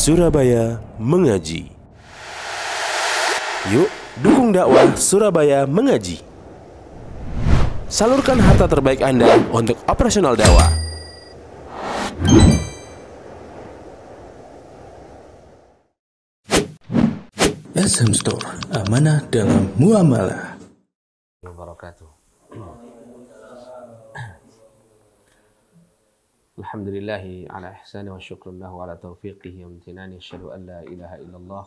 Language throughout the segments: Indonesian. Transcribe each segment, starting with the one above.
Surabaya Mengaji. Yuk, dukung dakwah Surabaya Mengaji. Salurkan harta terbaik Anda untuk operasional dakwah. SM Store, amanah dalam muamalah. Alhamdulillahi ala ihsani wa syukrullahu ala taufiqihi wa amtinani. Asyhadu an la ilaha illallah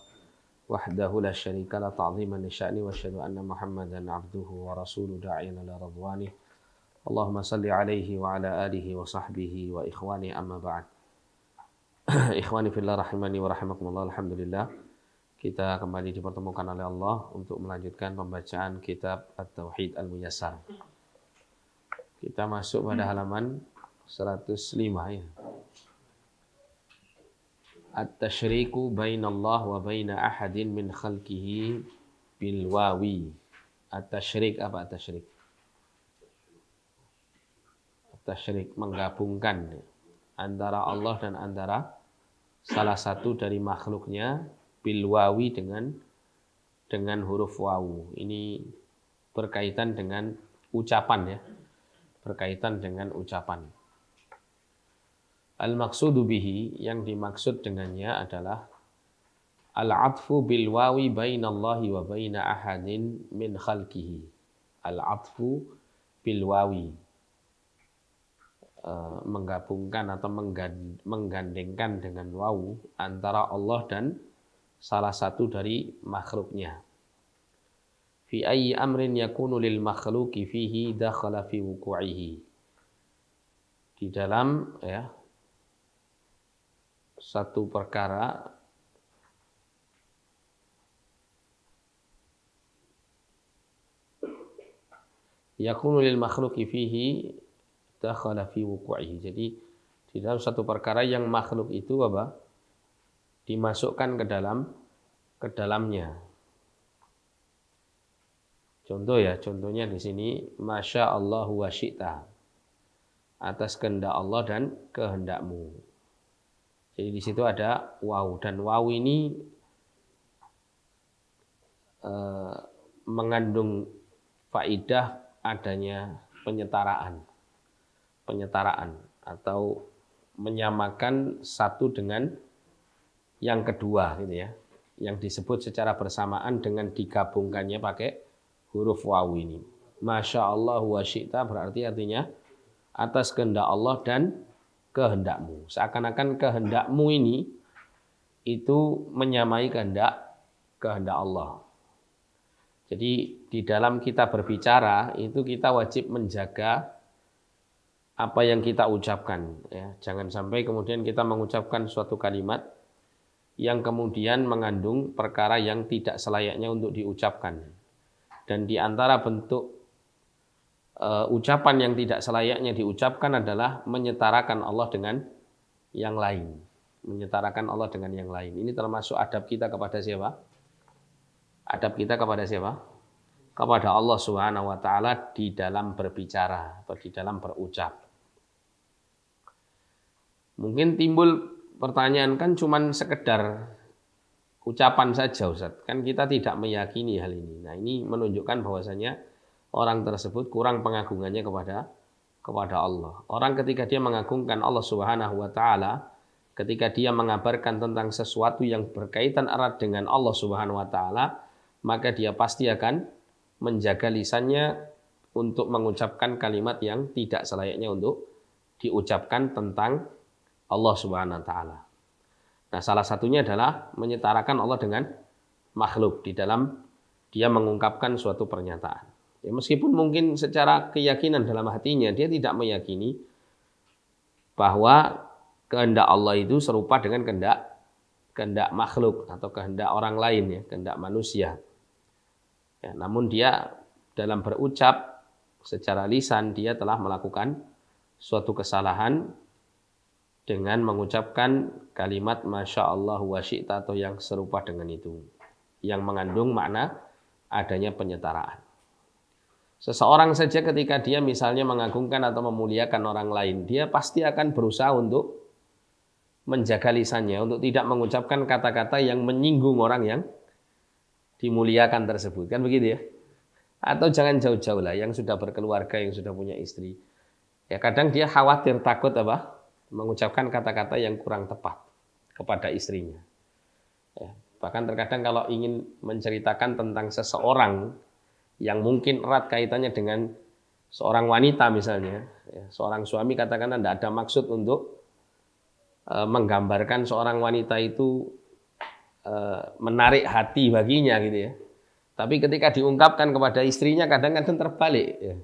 wahdahu la syarika la ta'ziman li sya'ni wa asyhadu anna Muhammadan abduhu wa rasuluhu da'iyan ila radwani. Allahumma salli alaihi wa ala alihi wa sahbihi wa ikhwani amma ba'd. Ikhwani fillah rahimani wa rahimakumullah. Alhamdulillah, kita kembali dipertemukan oleh Allah untuk melanjutkan pembacaan kitab At-Tauhid Al-Muyassar. Kita masuk pada halaman 105 ya. At-tashriku bainallah wa baina ahadin min khalqihi bil wawi. At-tashrik, apa at-tashrik? At-tashrik menggabungkan antara Allah dan antara salah satu dari makhluknya bil wawi dengan huruf wawu. Ini berkaitan dengan ucapan ya. Berkaitan dengan ucapan. Al-maqsudu bihi, yang dimaksud dengannya adalah al-'atfu bil wawi bainallahi wa baina ahadin min khalqihi. Al-'atfu bil wawi, menggabungkan atau menggandengkan dengan wawu antara Allah dan salah satu dari makhluknya. Fi ayyi amrin yakunu lil makhluqi fihi dakhala fi wuqu'ihi. Di dalam ya satu perkara yakunu lil makhluqi fihi dakhala fi wuqu'ihi. Jadi di dalam satu perkara yang makhluk itu apa? Dimasukkan ke dalamnya. Contoh ya, contohnya di sini masya Allahu wa syi'ta, atas kehendak Allah dan kehendakmu. Jadi di situ ada waw, dan waw ini mengandung faidah adanya penyetaraan atau menyamakan satu dengan yang kedua gitu ya, yang disebut secara bersamaan dengan digabungkannya pakai huruf waw ini. Masya Allah wa syi'ta berarti artinya atas kehendak Allah dan kehendakmu. Seakan-akan kehendakmu ini itu menyamai kehendak Allah. Jadi di dalam kita berbicara itu kita wajib menjaga apa yang kita ucapkan ya. Jangan sampai kemudian kita mengucapkan suatu kalimat yang kemudian mengandung perkara yang tidak selayaknya untuk diucapkan. Dan di antara bentuk ucapan yang tidak selayaknya diucapkan adalah menyetarakan Allah dengan yang lain. Menyetarakan Allah dengan yang lain. Ini termasuk adab kita kepada siapa? Adab kita kepada siapa? Kepada Allah Subhanahu wa taala di dalam berbicara atau di dalam berucap. Mungkin timbul pertanyaan, kan cuman sekedar ucapan saja Ustaz. Kan kita tidak meyakini hal ini. Nah, ini menunjukkan bahwasanya orang tersebut kurang pengagungannya kepada Allah. Orang ketika dia mengagungkan Allah Subhanahu wa taala, ketika dia mengabarkan tentang sesuatu yang berkaitan erat dengan Allah Subhanahu wa taala, maka dia pasti akan menjaga lisannya untuk mengucapkan kalimat yang tidak selayaknya untuk diucapkan tentang Allah Subhanahu wa taala. Nah, salah satunya adalah menyetarakan Allah dengan makhluk di dalam dia mengungkapkan suatu pernyataan. Ya, meskipun mungkin secara keyakinan dalam hatinya dia tidak meyakini bahwa kehendak Allah itu serupa dengan kehendak makhluk atau kehendak orang lain ya, kehendak manusia. Ya, namun dia dalam berucap secara lisan dia telah melakukan suatu kesalahan dengan mengucapkan kalimat masya Allah wa syi'ta atau yang serupa dengan itu, yang mengandung makna adanya penyetaraan. Seseorang saja ketika dia misalnya mengagungkan atau memuliakan orang lain, dia pasti akan berusaha untuk menjaga lisannya untuk tidak mengucapkan kata-kata yang menyinggung orang yang dimuliakan tersebut. Kan begitu ya? Atau jangan jauh-jauh lah, yang sudah berkeluarga, yang sudah punya istri. Ya kadang dia khawatir, takut apa? Mengucapkan kata-kata yang kurang tepat kepada istrinya. Ya, bahkan terkadang kalau ingin menceritakan tentang seseorang yang mungkin erat kaitannya dengan seorang wanita misalnya, ya, seorang suami katakan tidak ada maksud untuk menggambarkan seorang wanita itu menarik hati baginya gitu ya. Tapi ketika diungkapkan kepada istrinya kadang-kadang terbalik ya.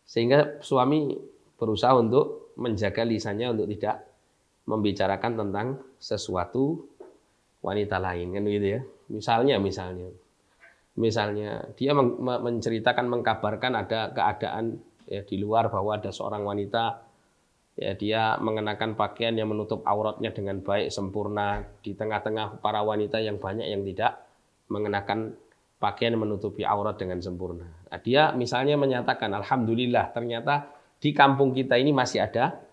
Sehingga suami berusaha untuk menjaga lisannya untuk tidak membicarakan tentang sesuatu wanita lain kan gitu ya. Misalnya dia menceritakan, mengkabarkan ada keadaan ya di luar bahwa ada seorang wanita ya dia mengenakan pakaian yang menutup auratnya dengan baik sempurna di tengah-tengah para wanita yang banyak yang tidak mengenakan pakaian menutupi aurat dengan sempurna. Nah, dia misalnya menyatakan, alhamdulillah ternyata di kampung kita ini masih ada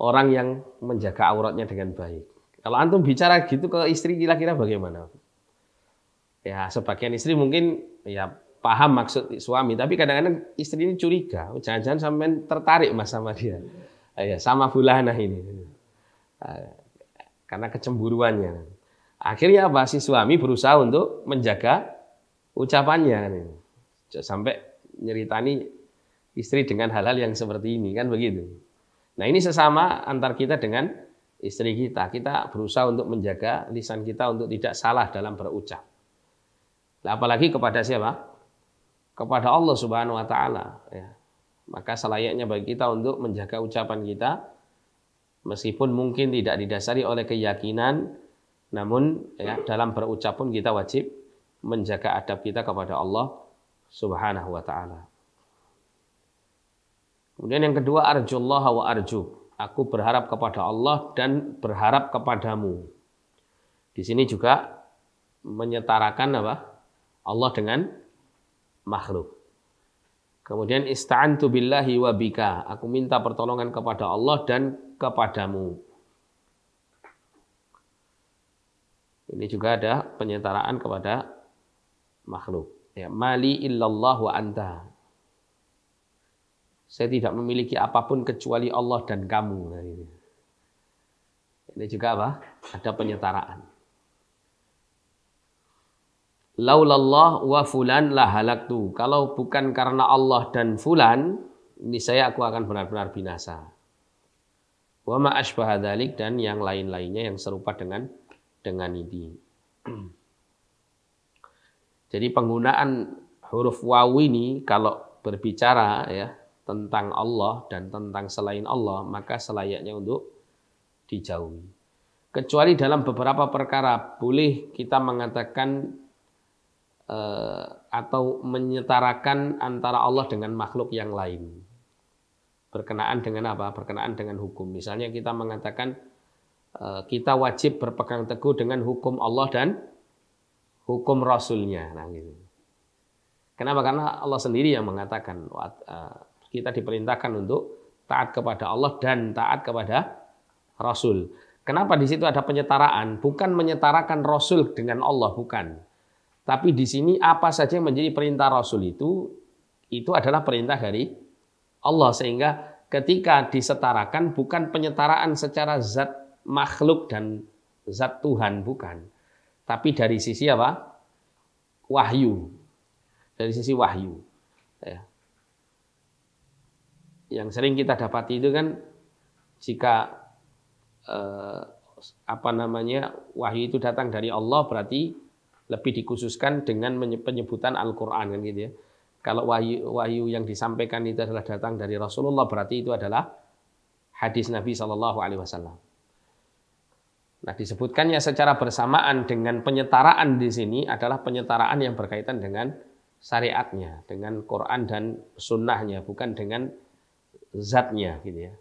orang yang menjaga auratnya dengan baik. Kalau antum bicara gitu ke istri kira-kira bagaimana? Ya sebagian istri mungkin ya paham maksud suami, tapi kadang-kadang istri ini curiga, jangan-jangan sampai tertarik mas sama dia. Ya sama fulana ini. Karena kecemburuannya. Akhirnya apa? Si suami berusaha untuk menjaga ucapannya sampai nyeritani istri dengan hal-hal yang seperti ini kan begitu. Nah ini sesama antar kita dengan istri kita. Kita berusaha untuk menjaga lisan kita untuk tidak salah dalam berucap. Nah, apalagi kepada siapa? Kepada Allah Subhanahu Wa Taala. Ya. Maka selayaknya bagi kita untuk menjaga ucapan kita, meskipun mungkin tidak didasari oleh keyakinan, namun ya, dalam berucap pun kita wajib menjaga adab kita kepada Allah Subhanahu wa taala. Kemudian yang kedua, arjullah wa arju. Aku berharap kepada Allah dan berharap kepadamu. Di sini juga menyetarakan apa? Allah dengan makhluk. Kemudian ista'antu billahi wa bika. Aku minta pertolongan kepada Allah dan kepadamu. Ini juga ada penyetaraan kepada makhluk. Ya, mali illallah wa anta. Saya tidak memiliki apapun kecuali Allah dan kamu. Nah, ini juga apa? Ada penyetaraan. Laulallah wa fulan la halaktu. Kalau bukan karena Allah dan fulan, niscaya aku akan benar-benar binasa. Wa ma asbaha dzalik, dan yang lain-lainnya yang serupa dengan ini. Jadi penggunaan huruf waw ini kalau berbicara ya tentang Allah dan tentang selain Allah, maka selayaknya untuk dijauhi. Kecuali dalam beberapa perkara boleh kita mengatakan atau menyetarakan antara Allah dengan makhluk yang lain. Berkenaan dengan apa? Berkenaan dengan hukum. Misalnya kita mengatakan kita wajib berpegang teguh dengan hukum Allah dan hukum Rasulnya. Nah, gitu. Kenapa? Karena Allah sendiri yang mengatakan kita diperintahkan untuk taat kepada Allah dan taat kepada Rasul. Kenapa di situ ada penyetaraan? Bukan menyetarakan Rasul dengan Allah, bukan. Tapi di sini apa saja yang menjadi perintah Rasul itu adalah perintah dari Allah. Sehingga ketika disetarakan bukan penyetaraan secara zat makhluk dan zat Tuhan, bukan. Tapi dari sisi apa? Wahyu. Dari sisi wahyu. Ya. Yang sering kita dapati itu kan jika wahyu itu datang dari Allah, berarti lebih dikhususkan dengan penyebutan Al-Quran kan gitu ya. Kalau wahyu yang disampaikan itu adalah datang dari Rasulullah, berarti itu adalah hadis Nabi SAW. Nah, disebutkannya secara bersamaan dengan penyetaraan di sini adalah penyetaraan yang berkaitan dengan syariatnya, dengan Quran dan sunnahnya, bukan dengan zatnya gitu ya.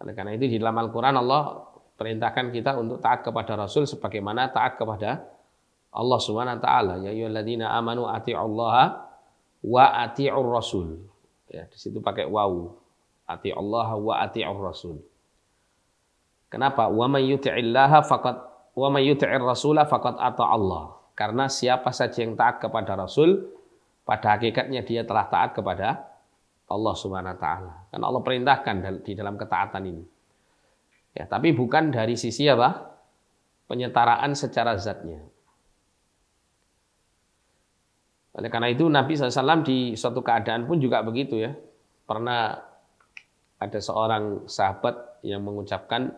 Oleh karena itu di dalam Al-Quran Allah perintahkan kita untuk taat kepada Rasul sebagaimana taat kepada Allah Subhanahu wa taala. Ya ayyuhalladzina amanu atiiullaha wa atiiur rasul. Ya, di situ pakai waw. Atiiullaha wa atiiur rasul. Kenapa? Wa may yuti'illaha faqad wa may yuti'ir rasula faqad ata Allah. Karena siapa saja yang taat kepada Rasul, pada hakikatnya dia telah taat kepada Allah Subhanahu wa taala. Karena Allah perintahkan di dalam ketaatan ini. Ya, tapi bukan dari sisi apa? Penyetaraan secara zatnya. Oleh karena itu Nabi SAW di suatu keadaan pun juga begitu ya. Pernah ada seorang sahabat yang mengucapkan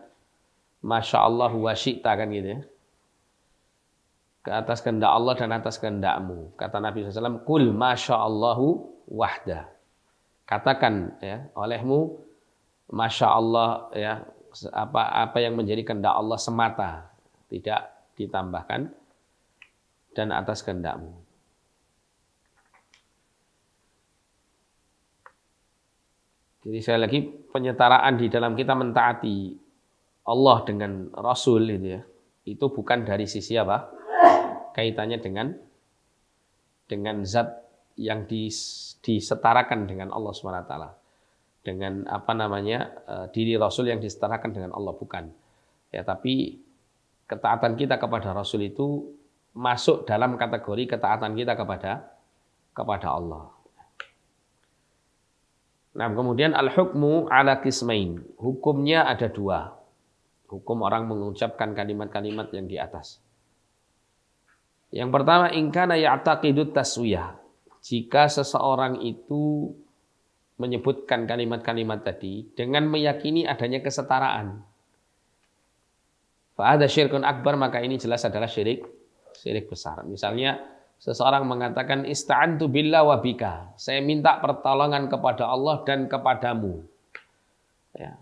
Masya Allah wa syi'ta kan gitu ya. Ke atas kehendak Allah dan atas kehendakmu. Kata Nabi SAW, Kul Masya Allahu wahda. Katakan ya, olehmu Masya Allah ya, apa yang menjadi kehendak Allah semata. Tidak ditambahkan dan atas kehendakmu. Jadi sekali lagi penyetaraan di dalam kita mentaati Allah dengan Rasul itu bukan dari sisi apa? Kaitannya dengan zat yang disetarakan dengan Allah SWT. Dengan diri Rasul yang disetarakan dengan Allah, bukan. Ya, tapi ketaatan kita kepada Rasul itu masuk dalam kategori ketaatan kita kepada Allah. Nah, kemudian al-hukmu ala qismain. Hukumnya ada dua. Hukum orang mengucapkan kalimat-kalimat yang di atas. Yang pertama, in kana ya'taqidut taswiyah. Jika seseorang itu menyebutkan kalimat-kalimat tadi dengan meyakini adanya kesetaraan. Fa hadza syirkun akbar, maka ini jelas adalah syirik besar. Misalnya seseorang mengatakan ista'antu billah wa bika. Saya minta pertolongan kepada Allah dan kepadamu. Ya.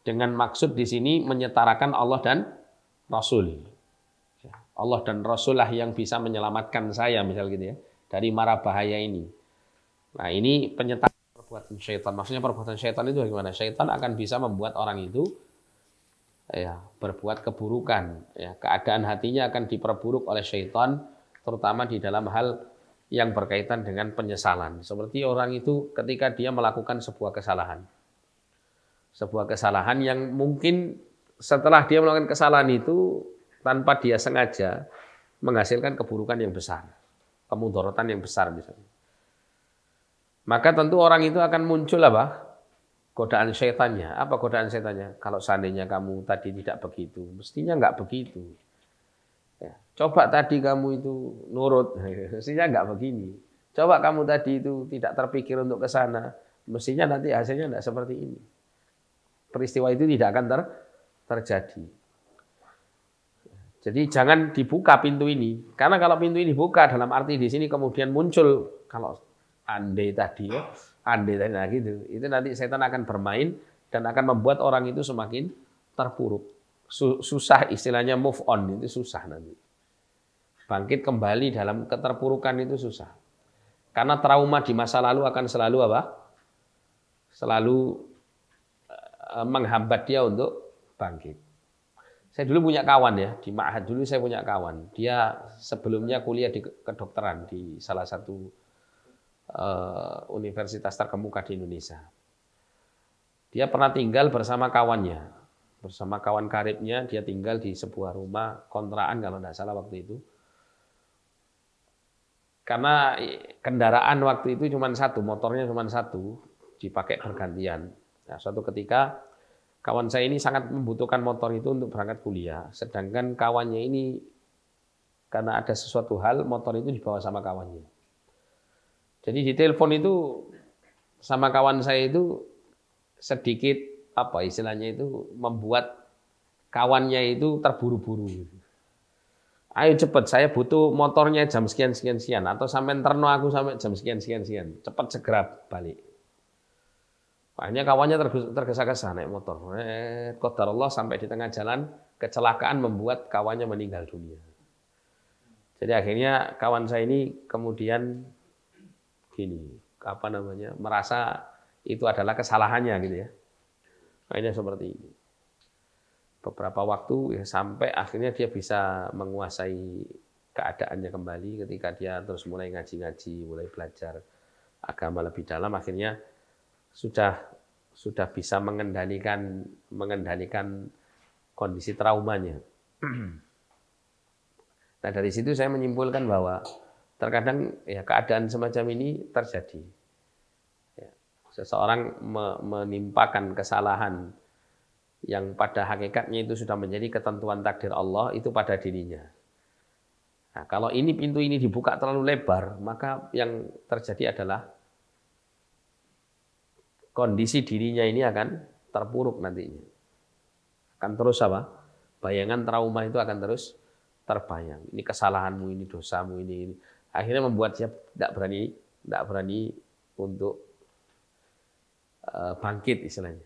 Dengan maksud di sini menyetarakan Allah dan Rasul. Allah dan Rasul lah yang bisa menyelamatkan saya, misal gitu ya, dari mara bahaya ini. Nah, ini penyetaraan perbuatan syaitan. Maksudnya perbuatan syaitan itu bagaimana? Syaitan akan bisa membuat orang itu ya berbuat keburukan. Ya, keadaan hatinya akan diperburuk oleh syaitan, terutama di dalam hal yang berkaitan dengan penyesalan. Seperti orang itu ketika dia melakukan sebuah kesalahan. Sebuah kesalahan yang mungkin setelah dia melakukan kesalahan itu tanpa dia sengaja menghasilkan keburukan yang besar, kemudaratan yang besar misalnya. Maka tentu orang itu akan muncul apa? Godaan syaitannya. Apa godaan syaitannya? Kalau seandainya kamu tadi tidak begitu, mestinya enggak begitu. Ya, coba tadi kamu itu nurut, mestinya enggak begini. Coba kamu tadi itu tidak terpikir untuk ke sana, mestinya nanti hasilnya enggak seperti ini. Peristiwa itu tidak akan terjadi. Jadi jangan dibuka pintu ini, karena kalau pintu ini dibuka dalam arti di sini kemudian muncul kalau andai tadi nah gitu, itu nanti setan akan bermain dan akan membuat orang itu semakin terpuruk, susah istilahnya move on, itu susah nanti. Bangkit kembali dalam keterpurukan itu susah, karena trauma di masa lalu akan selalu apa? Selalu menghambat dia untuk bangkit. Saya dulu punya kawan ya, di Ma'had dulu saya punya kawan. Dia sebelumnya kuliah di kedokteran di salah satu universitas terkemuka di Indonesia. Dia pernah tinggal bersama kawannya, bersama kawan karibnya, dia tinggal di sebuah rumah kontrakan kalau tidak salah waktu itu. Karena kendaraan waktu itu cuma satu, motornya cuma satu, dipakai bergantian. Nah, suatu ketika kawan saya ini sangat membutuhkan motor itu untuk berangkat kuliah. Sedangkan kawannya ini karena ada sesuatu hal, motor itu dibawa sama kawannya. Jadi di telepon itu sama kawan saya itu sedikit apa istilahnya itu membuat kawannya itu terburu-buru. Ayo cepet, saya butuh motornya jam sekian atau sampai terno aku sampai jam sekian. Cepat segera balik. Akhirnya kawannya tergesa-gesa naik motor. Qadarullah sampai di tengah jalan kecelakaan membuat kawannya meninggal dunia. Jadi akhirnya kawan saya ini kemudian merasa itu adalah kesalahannya gitu ya. Akhirnya seperti ini. Beberapa waktu ya, sampai akhirnya dia bisa menguasai keadaannya kembali ketika dia terus mulai ngaji-ngaji, mulai belajar agama lebih dalam, akhirnya sudah bisa mengendalikan kondisi traumanya. Nah dari situ saya menyimpulkan bahwa terkadang ya keadaan semacam ini terjadi. Ya, seseorang menimpakan kesalahan yang pada hakikatnya itu sudah menjadi ketentuan takdir Allah itu pada dirinya. Nah, kalau ini pintu ini dibuka terlalu lebar, maka yang terjadi adalah kondisi dirinya ini akan terpuruk nantinya. Akan terus apa? Bayangan trauma itu akan terus terbayang. Ini kesalahanmu, ini dosamu, ini. Akhirnya membuat dia tidak berani untuk bangkit istilahnya.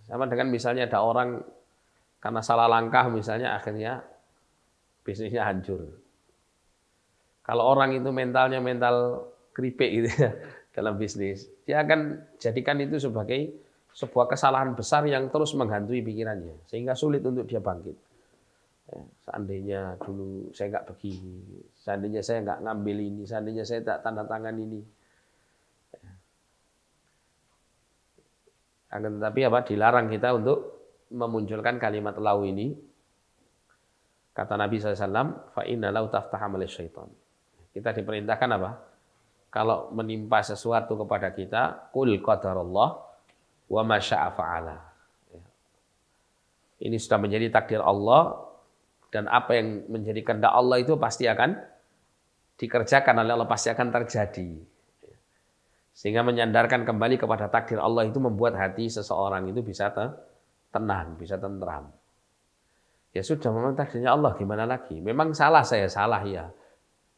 Sama dengan misalnya ada orang karena salah langkah misalnya akhirnya bisnisnya hancur. Kalau orang itu mentalnya mental keripik gitu ya dalam bisnis, dia akan jadikan itu sebagai sebuah kesalahan besar yang terus menghantui pikirannya sehingga sulit untuk dia bangkit. Ya, seandainya dulu saya nggak begini, seandainya saya nggak ngambil ini, seandainya saya tak tanda tangan ini. Ya. Akan tetapi apa? Dilarang kita untuk memunculkan kalimat lau ini. Kata Nabi SAW, fa inna lau taftaha malai syaitan. Kita diperintahkan apa? Kalau menimpa sesuatu kepada kita, qul qadarullah wa ma syaa fa'ala. Ini sudah menjadi takdir Allah. Dan apa yang menjadi kehendak Allah itu pasti akan dikerjakan oleh Allah, pasti akan terjadi. Sehingga menyandarkan kembali kepada takdir Allah itu membuat hati seseorang itu bisa tenang, bisa tentram. Ya sudah, memang takdirnya Allah, gimana lagi? Memang salah saya, salah ya.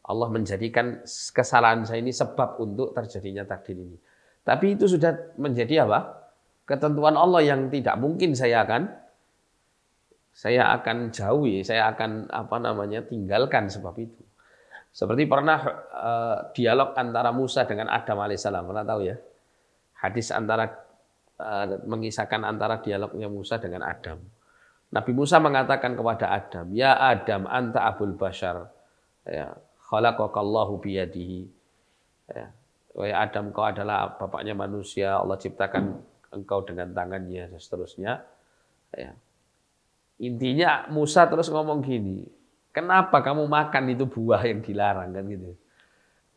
Allah menjadikan kesalahan saya ini sebab untuk terjadinya takdir ini. Tapi itu sudah menjadi apa? Ketentuan Allah yang tidak mungkin saya akan jauhi, saya akan tinggalkan sebab itu. Seperti pernah dialog antara Musa dengan Adam alaihissalam, pernah tahu ya? Hadis mengisahkan antara dialognya Musa dengan Adam. Nabi Musa mengatakan kepada Adam, ya Adam, anta abul bashar, ya, khalaqakallahu biyadihi. Ya, wahai Adam, kau adalah bapaknya manusia, Allah ciptakan engkau dengan tangannya dan seterusnya. Ya. Intinya Musa terus ngomong gini, kenapa kamu makan itu buah yang dilarang kan gitu.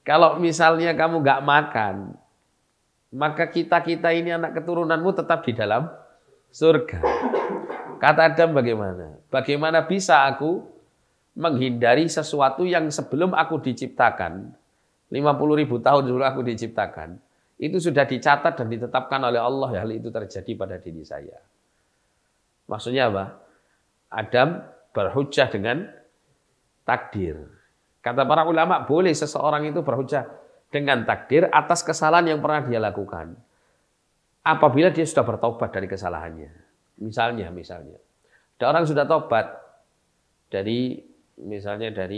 Kalau misalnya kamu nggak makan, maka kita ini anak keturunanmu tetap di dalam surga. Kata Adam bagaimana? Bagaimana bisa aku menghindari sesuatu yang sebelum aku diciptakan, 50.000 tahun sebelum aku diciptakan, itu sudah dicatat dan ditetapkan oleh Allah hal itu terjadi pada diri saya. Maksudnya apa? Adam berhujjah dengan takdir. Kata para ulama, boleh seseorang itu berhujjah dengan takdir atas kesalahan yang pernah dia lakukan. Apabila dia sudah bertobat dari kesalahannya. Misalnya. Ada orang sudah tobat dari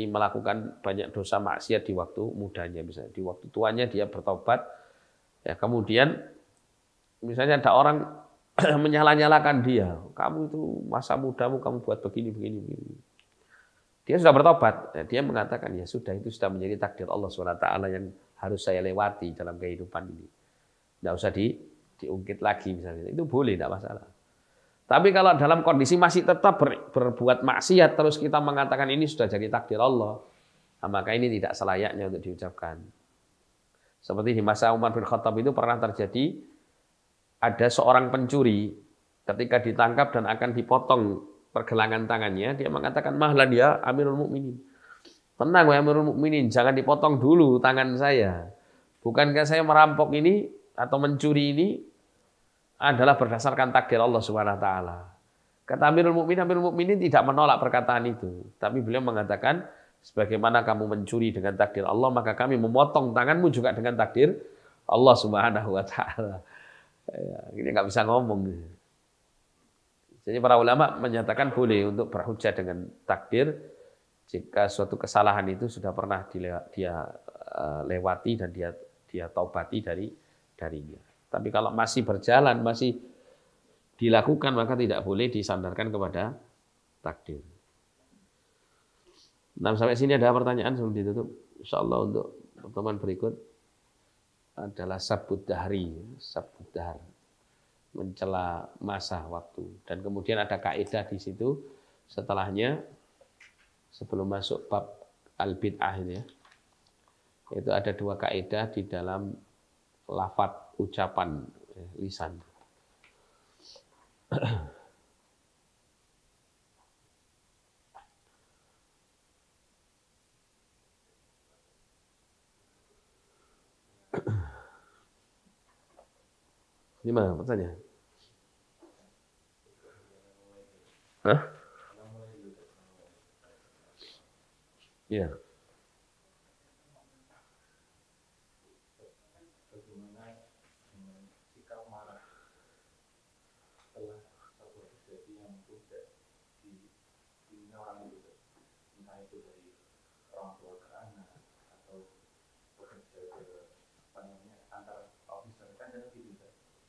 melakukan banyak dosa maksiat di waktu mudanya. Misalnya di waktu tuanya dia bertobat. Ya, kemudian misalnya ada orang menyalah-nyalakan dia, kamu itu masa mudamu kamu buat begini. Dia sudah bertobat, dia mengatakan ya sudah, itu sudah menjadi takdir Allah SWT yang harus saya lewati dalam kehidupan ini. Tidak usah diungkit lagi misalnya, itu boleh, tidak masalah. Tapi kalau dalam kondisi masih tetap berbuat maksiat, terus kita mengatakan ini sudah jadi takdir Allah, nah, maka ini tidak selayaknya untuk diucapkan. Seperti di masa Umar bin Khattab itu pernah terjadi, ada seorang pencuri ketika ditangkap dan akan dipotong pergelangan tangannya, dia mengatakan, mahlan ya Amirul Mukminin. Tenang wahai Amirul Mukminin, jangan dipotong dulu tangan saya. Bukankah saya merampok ini atau mencuri ini adalah berdasarkan takdir Allah SWT. Kata Amirul Mukminin tidak menolak perkataan itu, tapi beliau mengatakan, sebagaimana kamu mencuri dengan takdir Allah, maka kami memotong tanganmu juga dengan takdir Allah SWT. Ya, ini nggak bisa ngomong. Jadi para ulama menyatakan boleh untuk berhujjah dengan takdir jika suatu kesalahan itu sudah pernah dia lewati dan dia taubati darinya. Tapi kalau masih berjalan, masih dilakukan, maka tidak boleh disandarkan kepada takdir. Nah, sampai sini ada pertanyaan sebelum ditutup. Insyaallah untuk pertemuan berikut adalah sabud dahri, sabud dahr, mencela masa waktu. Dan kemudian ada kaidah di situ, Setelahnya, sebelum masuk bab al-bid'ah ini ya, itu ada 2 kaidah di dalam lafadz ucapan lisan. Gimana pertanyaan? Hah? Iya.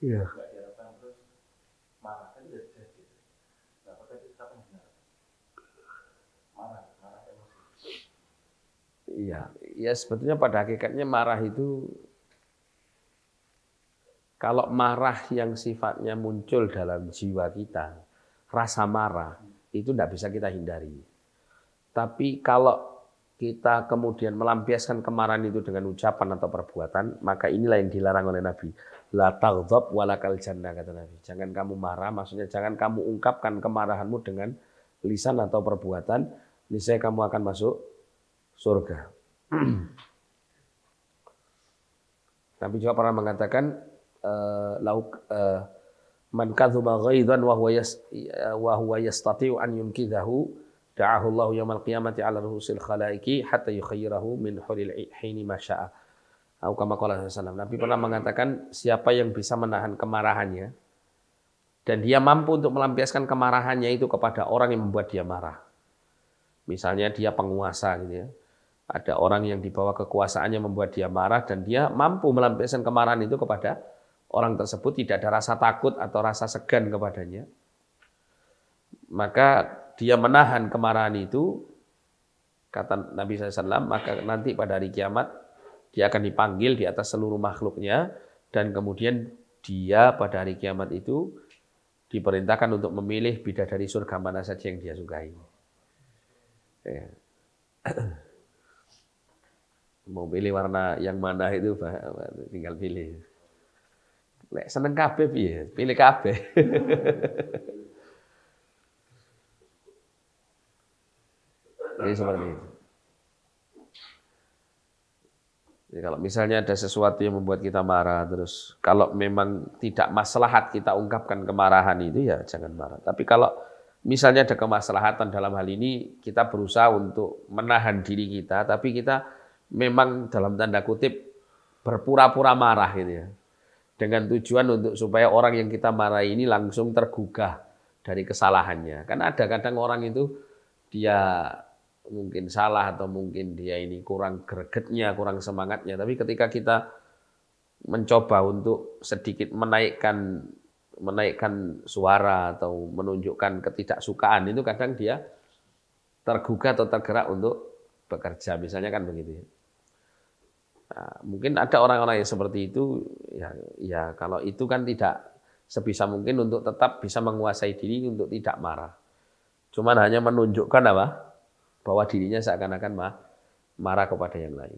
Iya. Iya, ya sebetulnya pada hakikatnya marah itu, kalau marah yang sifatnya muncul dalam jiwa kita, rasa marah, itu tidak bisa kita hindari. Tapi kalau kita kemudian melampiaskan kemarahan itu dengan ucapan atau perbuatan, maka inilah yang dilarang oleh Nabi. La taghdab walakal jannah, kata Nabi. Jangan kamu marah, maksudnya jangan kamu ungkapkan kemarahanmu dengan lisan atau perbuatan, niscaya kamu akan masuk surga. Nabi juga pernah mengatakan, man kadzaba ghaidhan wa huwa yastati'u an yunkidahu da'ahu Allah yaumil qiyamati 'ala ruhusil khalaiqi hatta yukhayyirahu min huril 'aini ma syaa. Atau kama qala sallallahu. Nabi pernah mengatakan, siapa yang bisa menahan kemarahannya dan dia mampu untuk melampiaskan kemarahannya itu kepada orang yang membuat dia marah. Misalnya dia penguasa gitu ya. Ada orang yang di bawah kekuasaannya membuat dia marah dan dia mampu melampiaskan kemarahan itu kepada orang tersebut, tidak ada rasa takut atau rasa segan kepadanya. Maka dia menahan kemarahan itu, kata Nabi SAW, maka nanti pada hari kiamat dia akan dipanggil di atas seluruh makhluknya dan kemudian dia pada hari kiamat itu diperintahkan untuk memilih bidadari surga mana saja yang dia sukai. Ya. Mau pilih warna yang mana itu tinggal pilih. Lek seneng kabeh piye? Pilih kabeh. Jadi seperti itu. Jadi kalau misalnya ada sesuatu yang membuat kita marah, terus kalau memang tidak maslahat kita ungkapkan kemarahan itu, ya jangan marah. Tapi kalau misalnya ada kemaslahatan dalam hal ini, kita berusaha untuk menahan diri kita, tapi kita memang dalam tanda kutip berpura-pura marah gitu ya. Dengan tujuan untuk supaya orang yang kita marahi ini langsung tergugah dari kesalahannya. Kan ada kadang orang itu dia mungkin salah atau mungkin dia ini kurang gregetnya, kurang semangatnya. Tapi ketika kita mencoba untuk sedikit menaikkan suara atau menunjukkan ketidaksukaan, itu kadang dia tergugah atau tergerak untuk bekerja. Misalnya kan begitu ya. Nah, mungkin ada orang-orang yang seperti itu, ya kalau itu kan tidak sebisa mungkin untuk tetap bisa menguasai diri untuk tidak marah. Cuman hanya menunjukkan apa? Bahwa dirinya seakan-akan marah kepada yang lain.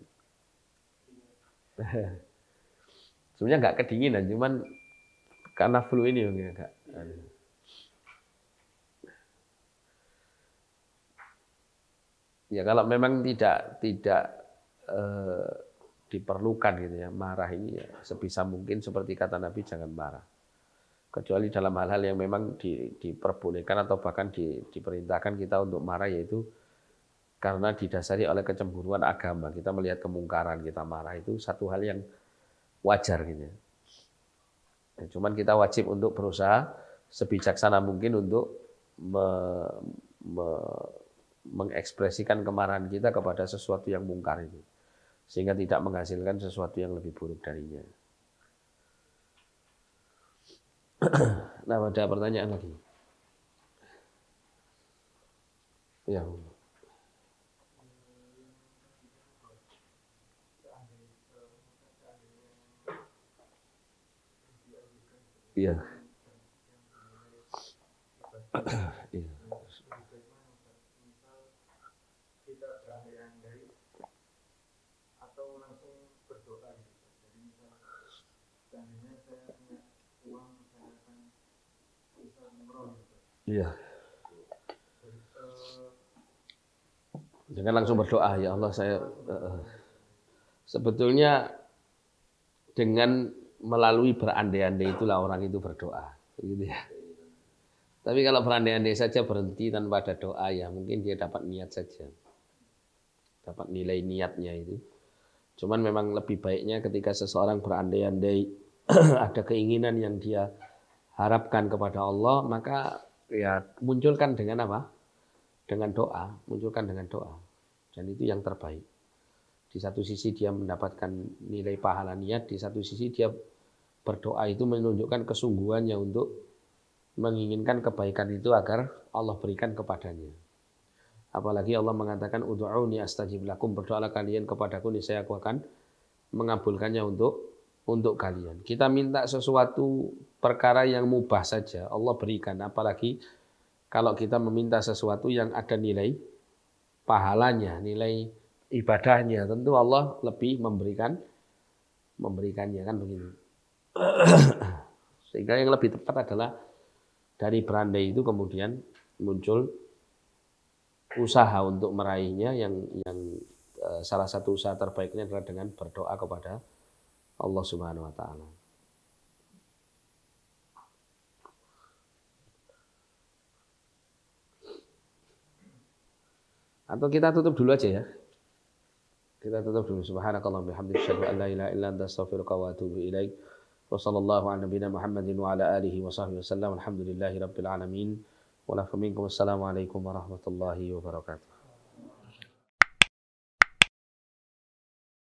Sebenarnya nggak kedinginan, cuman karena flu ini enggak. Ya kalau memang tidak diperlukan gitu ya, marah ini ya sebisa mungkin seperti kata Nabi, jangan marah. Kecuali dalam hal-hal yang memang diperbolehkan atau bahkan diperintahkan kita untuk marah, yaitu karena didasari oleh kecemburuan agama. Kita melihat kemungkaran, kita marah, itu satu hal yang wajar gitu. Ya, cuman kita wajib untuk berusaha sebijaksana mungkin untuk mengekspresikan kemarahan kita kepada sesuatu yang mungkar itu, sehingga tidak menghasilkan sesuatu yang lebih buruk darinya. Nah, ada pertanyaan lagi? Ya. Iya. Iya. Iya. Jangan langsung berdoa, ya Allah saya sebetulnya dengan melalui berandai-andai itulah orang itu berdoa, gitu ya. Tapi kalau berandai-andai saja berhenti tanpa ada doa, ya mungkin dia dapat niat saja, dapat nilai niatnya itu. Cuman memang lebih baiknya ketika seseorang berandai-andai ada keinginan yang dia harapkan kepada Allah, maka ya munculkan dengan apa? Dengan doa, munculkan dengan doa. Dan itu yang terbaik. Di satu sisi dia mendapatkan nilai pahala niat, di satu sisi dia berdoa itu menunjukkan kesungguhannya untuk menginginkan kebaikan itu agar Allah berikan kepadanya. Apalagi Allah mengatakan ud'uuni astajib lakum, berdoalah kalian kepadaku niscaya aku akan mengabulkannya untuk kalian. Kita minta sesuatu perkara yang mubah saja Allah berikan, apalagi kalau kita meminta sesuatu yang ada nilai pahalanya, nilai ibadahnya, tentu Allah lebih memberikannya, kan begitu. Sehingga yang lebih tepat adalah dari berandai itu kemudian muncul usaha untuk meraihnya, yang salah satu usaha terbaiknya adalah dengan berdoa kepada Allah Subhanahu wa taala. Atau kita tutup dulu aja ya. Kita tutup dulu. Subhanakallahumma bihamdika asyhadu an la ilaha illa anta astaghfiruka wa atubu ilaik. Wa sallallahu ala nabiyyina Muhammadin wa ala alihi wa sahbihi wasallam. Alhamdulillahirabbil alamin. Wa lakum minkum assalamu alaikum warahmatullahi wabarakatuh.